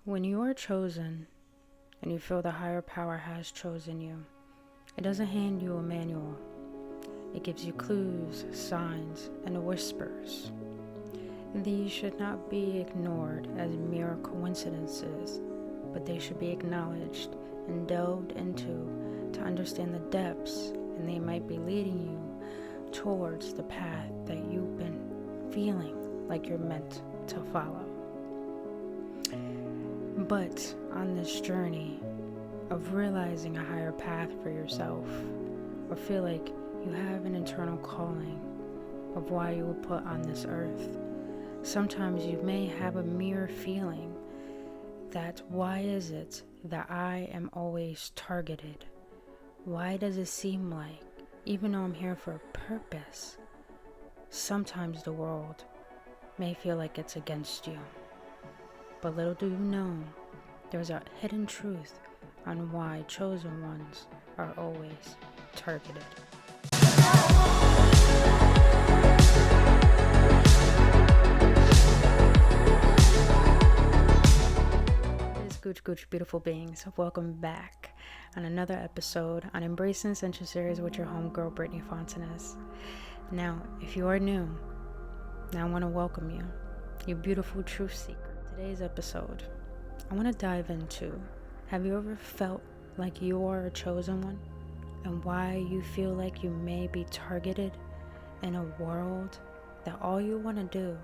When you are chosen and you feel the higher power has chosen you, it doesn't hand you a manual. It gives you clues, signs, and whispers. These should not be ignored as mere coincidences, but they should be acknowledged and delved into to understand the depths, and they might be leading you towards the path that you've been feeling like you're meant to follow. But on this journey of realizing a higher path for yourself, or feel like you have an internal calling of why you were put on this earth, sometimes you may have a mere feeling that why is it that I am always targeted? Why does it seem like, even though I'm here for a purpose, sometimes the world may feel like it's against you? But little do you know, there's a hidden truth on why chosen ones are always targeted. Gooch, beautiful beings. Welcome back on another episode on Embracing Ascension series with your homegirl, Brittany Fontanez. Now, if you are new, I want to welcome you, you beautiful truth seeker. Today's episode, I want to dive into, have you ever felt like you are a chosen one and why you feel like you may be targeted in a world that all you want to do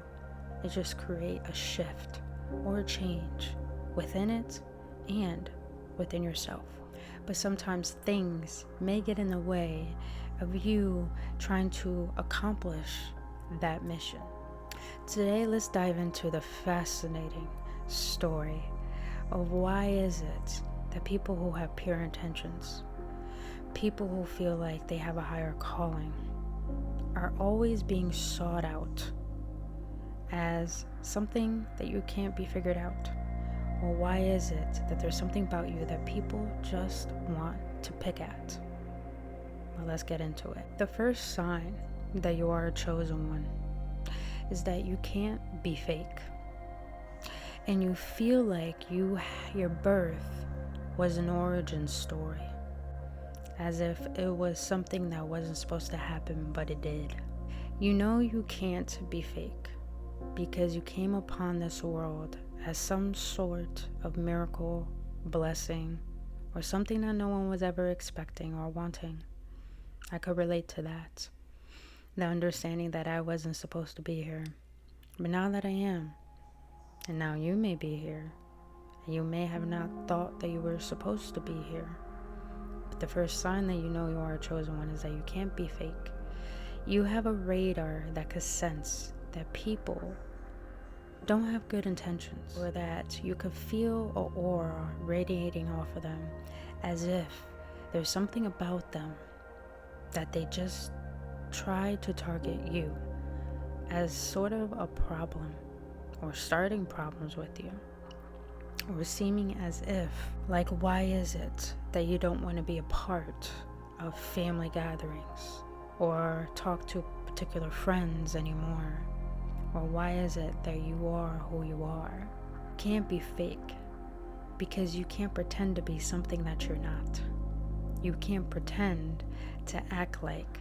is just create a shift or a change within it and within yourself. But sometimes things may get in the way of you trying to accomplish that mission. Today, let's dive into the fascinating story of why is it that people who have pure intentions, people who feel like they have a higher calling, are always being sought out as something that you can't be figured out. Or why is it that there's something about you that people just want to pick at? Well, let's get into it. The first sign that you are a chosen one is that you can't be fake. And you feel like your birth was an origin story, as if it was something that wasn't supposed to happen, but it did. You know you can't be fake because you came upon this world as some sort of miracle, blessing, or something that no one was ever expecting or wanting. I could relate to that. The understanding that I wasn't supposed to be here. But now that I am, and now you may be here, and you may have not thought that you were supposed to be here. But the first sign that you know you are a chosen one is that you can't be fake. You have a radar that could sense that people don't have good intentions, or that you could feel an aura radiating off of them as if there's something about them that they just try to target you as sort of a problem, or starting problems with you, or seeming as if, like, why is it that you don't want to be a part of family gatherings or talk to particular friends anymore? Or why is it that you are who you are? Can't be fake because you can't pretend to be something that you're not. You can't pretend to act like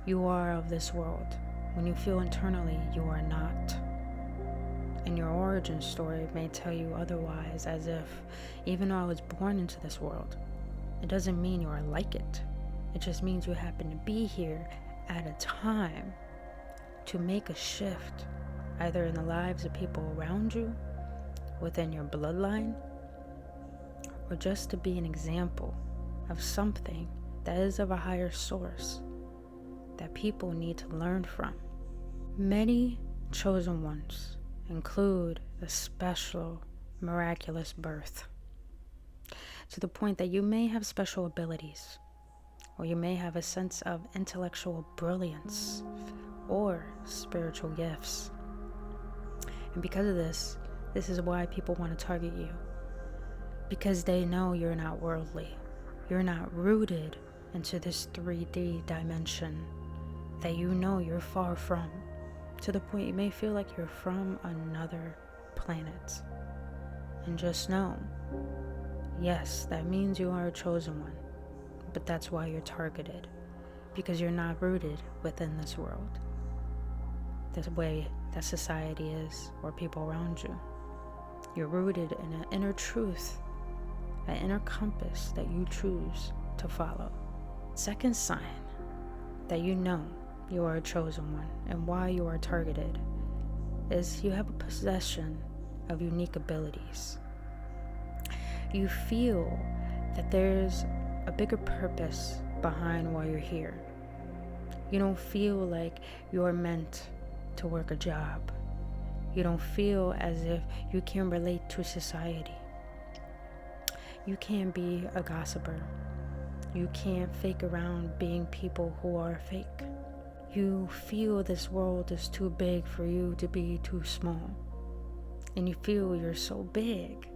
you are of this world when you feel internally you are not. And your origin story may tell you otherwise, as if even though I was born into this world, it doesn't mean you are like it. It just means you happen to be here at a time to make a shift, either in the lives of people around you, within your bloodline, or just to be an example of something that is of a higher source that people need to learn from. Many chosen ones include a special, miraculous birth, to the point that you may have special abilities, or you may have a sense of intellectual brilliance or spiritual gifts. And because of this is why people want to target you, because they know you're not worldly, you're not rooted into this 3D dimension that you know you're far from, to the point you may feel like you're from another planet. And just know, yes, that means you are a chosen one, but that's why you're targeted, because you're not rooted within this world, the way that society is or people around you. You're rooted in an inner truth, an inner compass that you choose to follow. Second sign that you know you are a chosen one and why you are targeted is you have a possession of unique abilities. You feel that there's a bigger purpose behind why you're here. You don't feel like you're meant to work a job. You don't feel as if you can relate to society. You can't be a gossiper. You can't fake around being people who are fake. You feel this world is too big for you to be too small. And you feel you're so big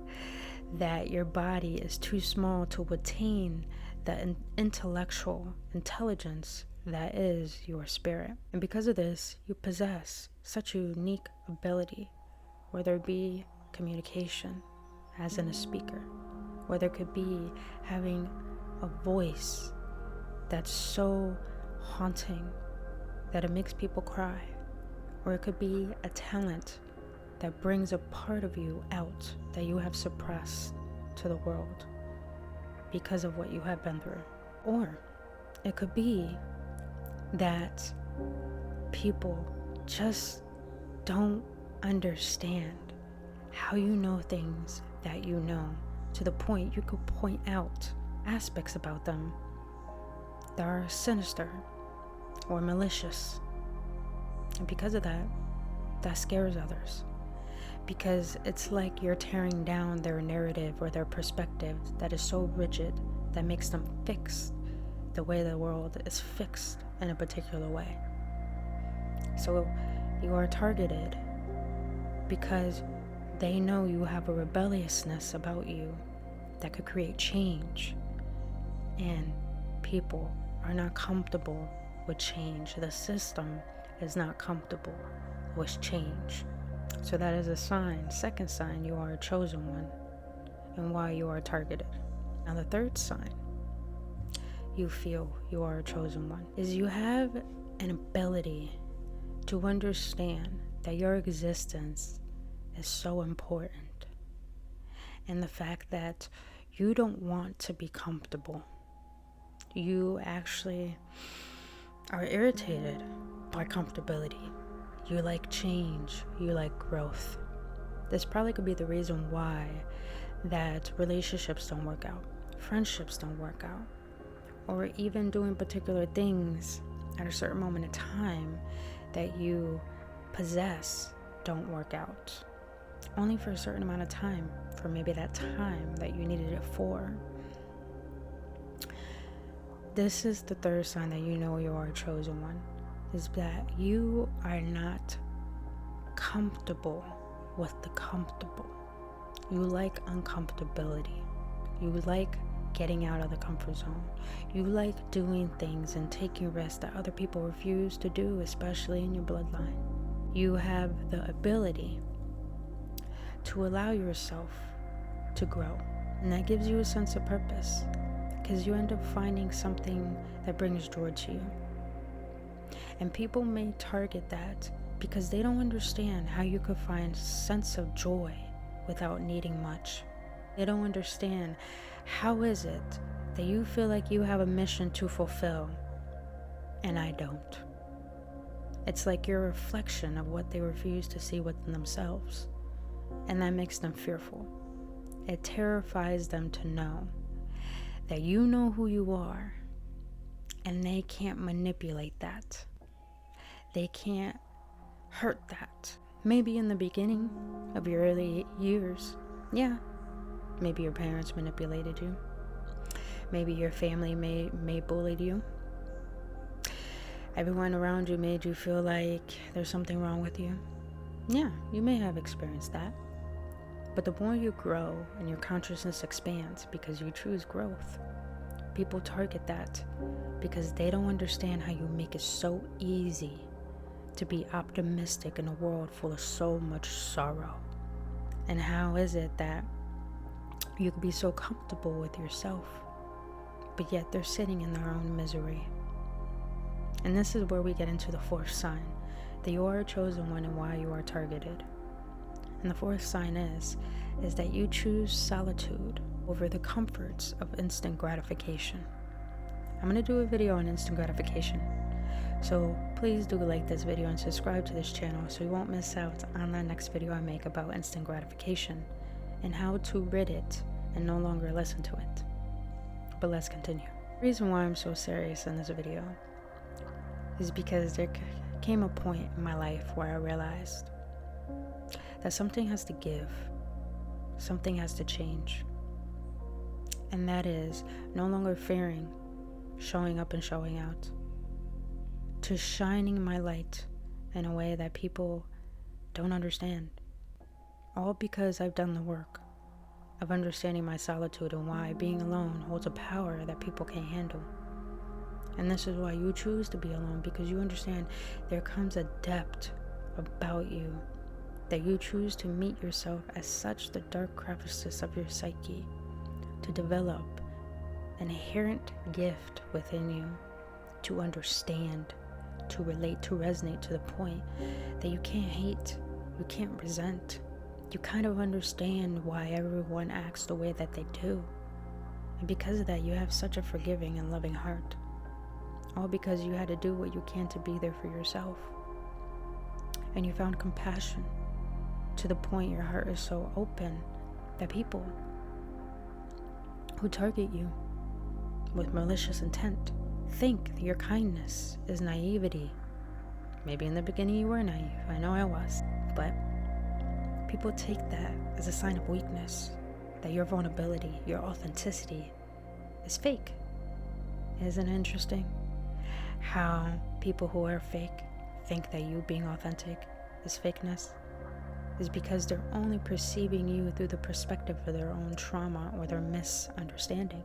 that your body is too small to attain the intellectual intelligence that is your spirit. And because of this, you possess such a unique ability, whether it be communication, as in a speaker, whether it could be having a voice that's so haunting that it makes people cry, or it could be a talent that brings a part of you out that you have suppressed to the world because of what you have been through. Or it could be that people just don't understand how you know things that you know, to the point you could point out aspects about them that are sinister or malicious. And because of that, that scares others. Because it's like you're tearing down their narrative or their perspective that is so rigid that makes them fixed the way the world is fixed in a particular way. So you are targeted because they know you have a rebelliousness about you that could create change. And people are not comfortable with change. The system is not comfortable with change. So that is a sign. Second sign, you are a chosen one and why you are targeted. Now the third sign you feel you are a chosen one is you have an ability to understand that your existence is so important, and the fact that you don't want to be comfortable. You actually are irritated by comfortability. You like change. You like growth. This probably could be the reason why that relationships don't work out, friendships don't work out, or even doing particular things at a certain moment in time that you possess don't work out. Only for a certain amount of time, for maybe that time that you needed it for. This is the third sign that you know you are a chosen one, is that you are not comfortable with the comfortable. You like uncomfortability. You like getting out of the comfort zone. You like doing things and taking risks that other people refuse to do, especially in your bloodline. You have the ability to allow yourself to grow, and that gives you a sense of purpose, because you end up finding something that brings joy to you. And people may target that because they don't understand how you could find a sense of joy without needing much. They don't understand how is it that you feel like you have a mission to fulfill and I don't. It's like you're a reflection of what they refuse to see within themselves, and that makes them fearful. It terrifies them to know that you know who you are, and they can't manipulate that. They can't hurt that. Maybe in the beginning of your early years, yeah, maybe your parents manipulated you. Maybe your family may bullied you. Everyone around you made you feel like there's something wrong with you. Yeah, you may have experienced that. But the more you grow and your consciousness expands because you choose growth, people target that because they don't understand how you make it so easy to be optimistic in a world full of so much sorrow. And how is it that You could be so comfortable with yourself, but yet they're sitting in their own misery. And this is where we get into the fourth sign, that you are a chosen one and why you are targeted. And the fourth sign is that you choose solitude over the comforts of instant gratification. I'm going to do a video on instant gratification, so please do like this video and subscribe to this channel so you won't miss out on that next video I make about instant gratification and how to rid it and no longer listen to it. But let's continue. The reason why I'm so serious in this video is because there came a point in my life where I realized that something has to give, something has to change, and that is no longer fearing showing up and showing out, to shining my light in a way that people don't understand, all because I've done the work of understanding my solitude and why being alone holds a power that people can't handle. And this is why you choose to be alone, because you understand there comes a depth about you that you choose to meet yourself as such the dark crevices of your psyche, to develop an inherent gift within you to understand, to relate, to resonate to the point that you can't hate, you can't resent. You kind of understand why everyone acts the way that they do. And because of that, you have such a forgiving and loving heart. All because you had to do what you can to be there for yourself. And you found compassion to the point your heart is so open that people who target you with malicious intent think that your kindness is naivety. Maybe in the beginning you were naive. I know I was. But people take that as a sign of weakness, that your vulnerability, your authenticity is fake. Isn't it interesting how people who are fake think that you being authentic is fakeness? Is because they're only perceiving you through the perspective of their own trauma or their misunderstanding.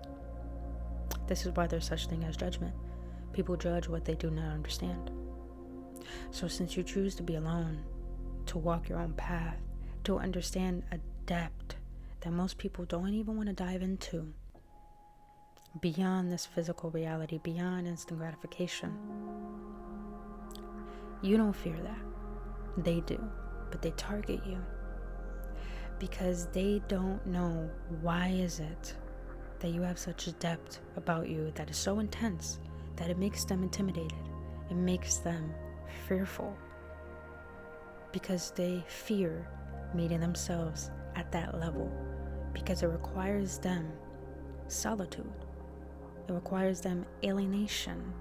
This is why there's such thing as judgment. People judge what they do not understand. So since you choose to be alone, to walk your own path, to understand a depth that most people don't even want to dive into, beyond this physical reality, beyond instant gratification, you don't fear that. They do, but they target you because they don't know why is it that you have such a depth about you that is so intense that it makes them intimidated. It makes them fearful because they fear meeting themselves at that level, because it requires them solitude. It requires them alienation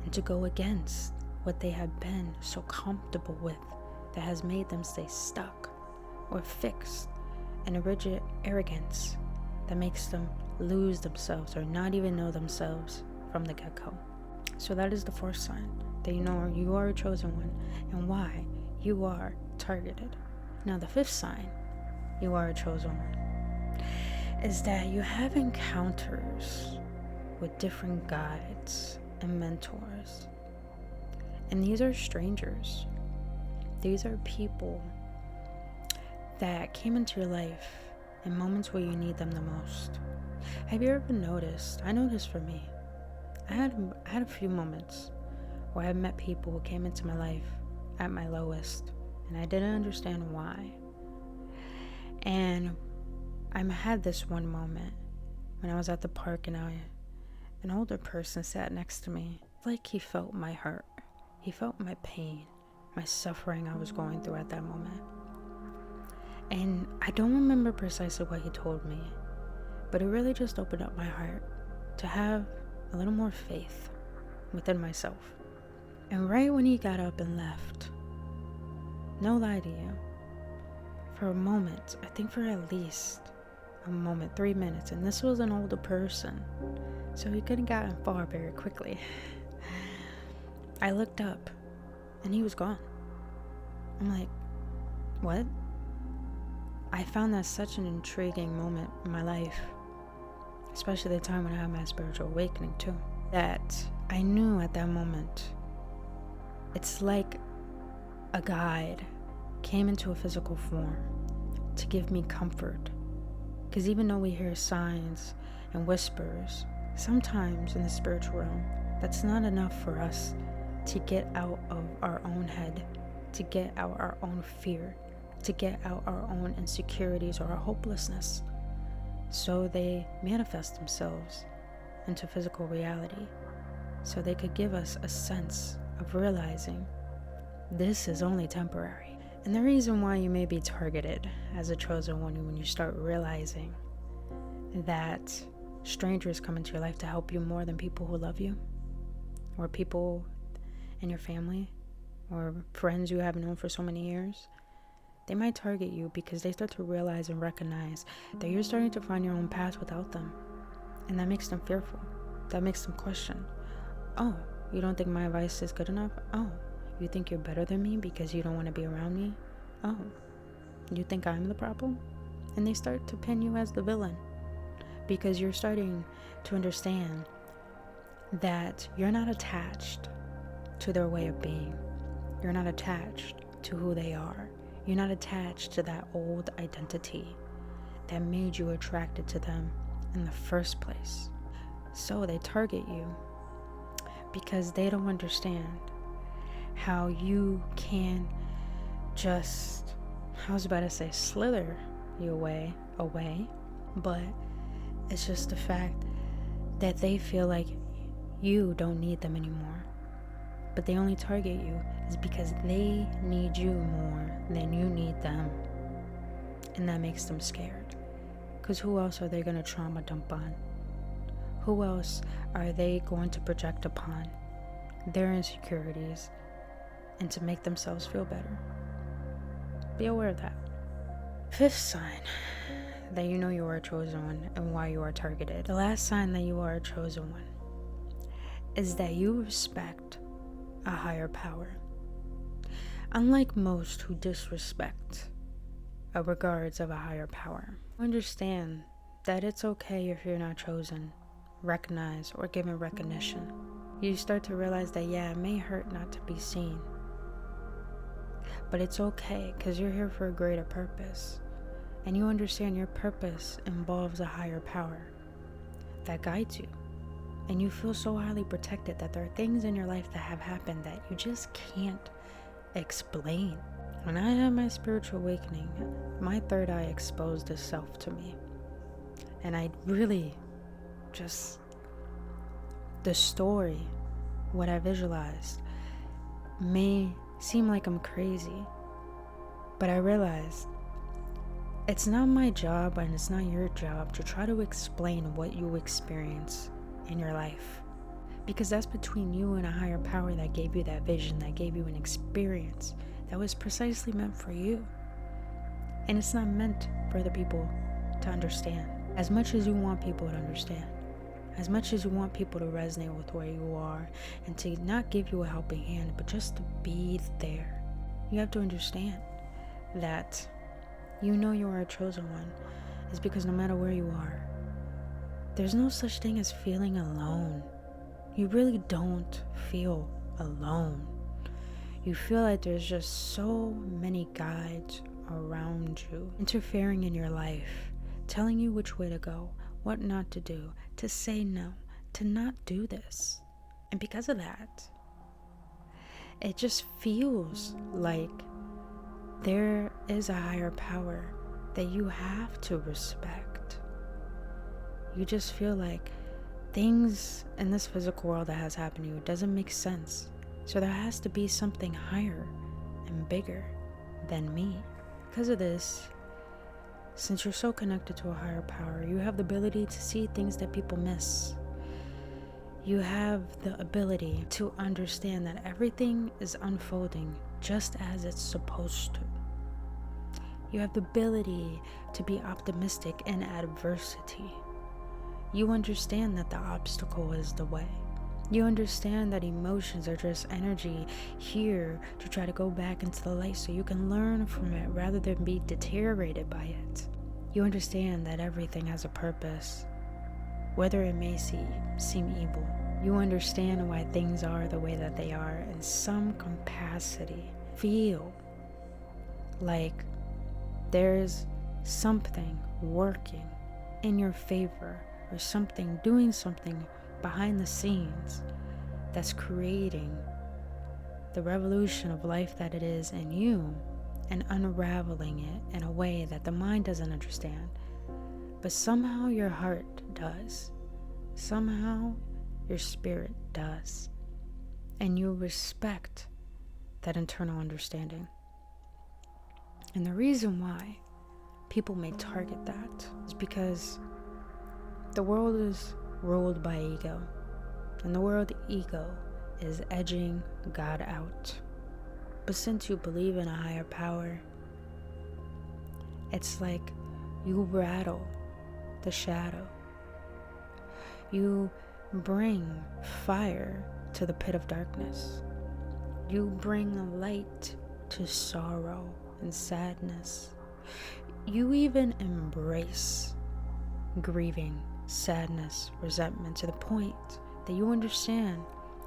and to go against what they have been so comfortable with that has made them stay stuck or fixed in a rigid arrogance that makes them lose themselves or not even know themselves from the get-go. So that is the fourth sign, that you know you are a chosen one and why you are targeted. Now the fifth sign, you are a chosen one, is that you have encounters with different guides and mentors. And these are strangers. These are people that came into your life in moments where you need them the most. Have you ever noticed, I know this for me, I had a few moments where I met people who came into my life at my lowest, and I didn't understand why. And I had this one moment when I was at the park and an older person sat next to me. Like he felt my hurt. He felt my pain, my suffering I was going through at that moment. And I don't remember precisely what he told me, but it really just opened up my heart to have a little more faith within myself. And right when he got up and left, no lie to you, for a moment, I think for at least a moment, 3 minutes, and this was an older person, so he couldn't have gotten far very quickly. I looked up and he was gone. I'm like, what? I found that such an intriguing moment in my life, especially the time when I had my spiritual awakening too, that I knew at that moment, it's like a guide came into a physical form to give me comfort Because even though we hear signs and whispers, sometimes in the spiritual realm, that's not enough for us to get out of our own head, to get out our own fear, to get out our own insecurities or our hopelessness. So they manifest themselves into physical reality, so they could give us a sense of realizing this is only temporary. And the reason why you may be targeted as a chosen one when you start realizing that strangers come into your life to help you more than people who love you, or people in your family, or friends you have known for so many years, they might target you because they start to realize and recognize that you're starting to find your own path without them. And that makes them fearful. That makes them question, oh, you don't think my advice is good enough? Oh, you think you're better than me because you don't want to be around me? Oh, you think I'm the problem? And they start to pin you as the villain because you're starting to understand that you're not attached to their way of being. You're not attached to who they are. You're not attached to that old identity that made you attracted to them in the first place. So they target you because they don't understand how you can just, I was about to say slither your way away, but it's just the fact that they feel like you don't need them anymore. But they only target you is because they need you more than you need them. And that makes them scared. Because who else are they going to trauma dump on? Who else are they going to project upon their insecurities and to make themselves feel better? Be aware of that. Fifth sign that you know you are a chosen one and why you are targeted. The last sign that you are a chosen one is that you respect a higher power. Unlike most who disrespect a regards of a higher power, understand that it's okay if you're not chosen, recognized, or given recognition. You start to realize that, yeah, it may hurt not to be seen, but it's okay because you're here for a greater purpose. And you understand your purpose involves a higher power that guides you. And you feel so highly protected that there are things in your life that have happened that you just can't explain. When I had my spiritual awakening, my third eye exposed itself to me. And I really just, the story, what I visualized, may seem like I'm crazy, but I realized it's not my job and it's not your job to try to explain what you experience in your life, because that's between you and a higher power that gave you that vision, that gave you an experience that was precisely meant for you. And it's not meant for other people to understand. As much as you want people to understand, as much as you want people to resonate with where you are and to not give you a helping hand, but just to be there, you have to understand that you know you are a chosen one is because no matter where you are, there's no such thing as feeling alone. You really don't feel alone. You feel like there's just so many guides around you, interfering in your life, telling you which way to go, what not to do, to say no, to not do this. And because of that, it just feels like there is a higher power that you have to respect. You just feel like things in this physical world that has happened to you doesn't make sense. So there has to be something higher and bigger than me. Because of this, since you're so connected to a higher power, you have the ability to see things that people miss. You have the ability to understand that everything is unfolding just as it's supposed to. You have the ability to be optimistic in adversity. You understand that the obstacle is the way. You understand that emotions are just energy here to try to go back into the light so you can learn from it rather than be deteriorated by it. You understand that everything has a purpose, whether it may seem evil. You understand why things are the way that they are in some capacity. Feel like there's something working in your favor, or something, doing something behind the scenes that's creating the revolution of life that it is in you, and unraveling it in a way that the mind doesn't understand. But somehow your heart does. Somehow your spirit does. And you respect that internal understanding. And the reason why people may target that is because the world is ruled by ego. And the world ego is edging God out. But since you believe in a higher power, it's like you rattle the shadow. You bring fire to the pit of darkness. You bring light to sorrow and sadness. You even embrace grieving, sadness, resentment, to the point that you understand,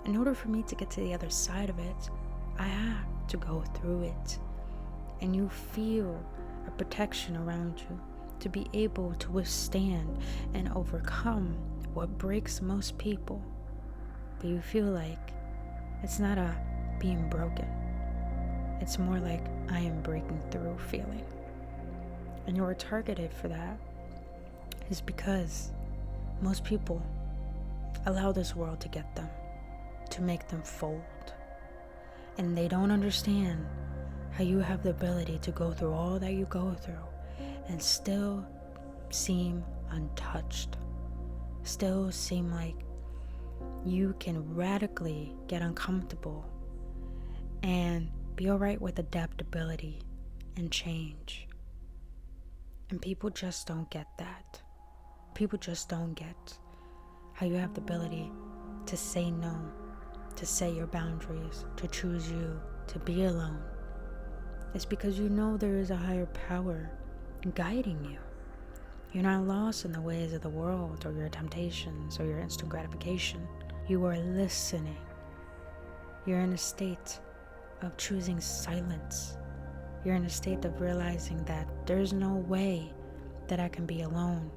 in order for me to get to the other side of it, I have to go through it. And you feel a protection around you to be able to withstand and overcome what breaks most people. But you feel like it's not a being broken. It's more like I am breaking through feeling. And you are targeted for that is because most people allow this world to get them, to make them fold. And they don't understand how you have the ability to go through all that you go through and still seem untouched, still seem like you can radically get uncomfortable and be all right with adaptability and change. And people just don't get that. People just don't get how you have the ability to say no, to set your boundaries, to choose you, to be alone. It's because you know there is a higher power guiding you. You're not lost in the ways of the world or your temptations or your instant gratification. You are listening. You're in a state of choosing silence. You're in a state of realizing that there's no way that I can be alone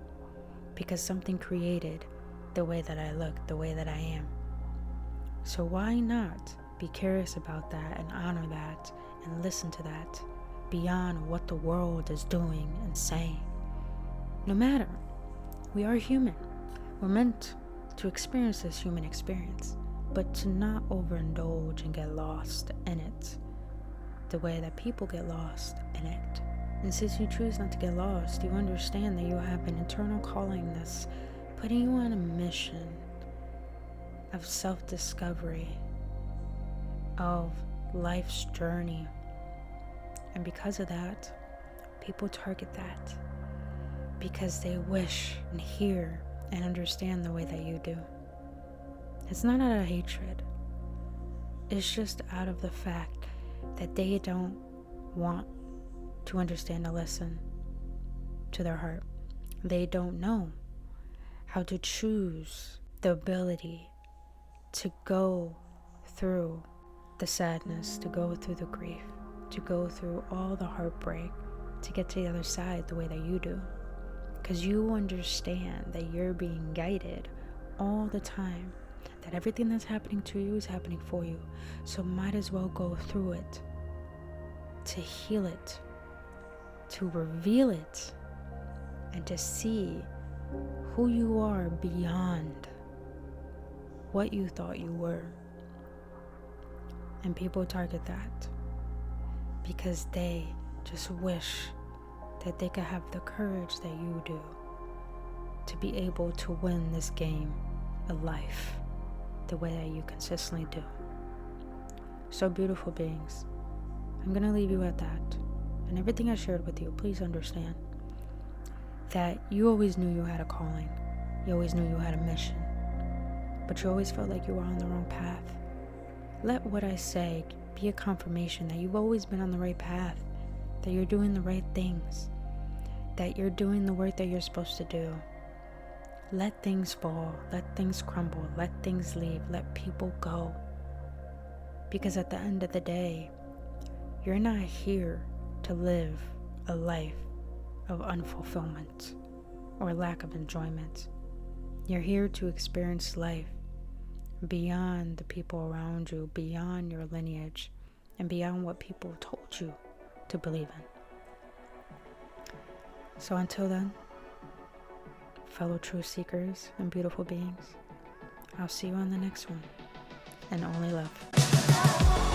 because something created the way that I look, the way that I am. So why not be curious about that and honor that and listen to that beyond what the world is doing and saying? No matter, we are human. We're meant to experience this human experience, but to not overindulge and get lost in it the way that people get lost in it. And since you choose not to get lost, you understand that you have an internal calling that's putting you on a mission of self-discovery, of life's journey. And because of that, people target that because they wish and hear and understand the way that you do. It's not out of hatred. It's just out of the fact that they don't want to understand or listen to their heart. They don't know how to choose the ability to go through the sadness, to go through the grief, to go through all the heartbreak, to get to the other side the way that you do. Because you understand that you're being guided all the time, that everything that's happening to you is happening for you. So might as well go through it, to heal it, to reveal it, and to see who you are beyond what you thought you were. And people target that because they just wish that they could have the courage that you do to be able to win this game of life the way that you consistently do. So beautiful beings, I'm going to leave you at that. And everything I shared with you, please understand that you always knew you had a calling. You always knew you had a mission. But you always felt like you were on the wrong path. Let what I say be a confirmation that you've always been on the right path, that you're doing the right things, that you're doing the work that you're supposed to do. Let things fall, let things crumble, let things leave, let people go. Because at the end of the day, you're not here to live a life of unfulfillment. or lack of enjoyment. You're here to experience life beyond the people around you, beyond your lineage, and beyond what people told you to believe in. So until then, fellow truth seekers and beautiful beings, I'll see you on the next one. And only love.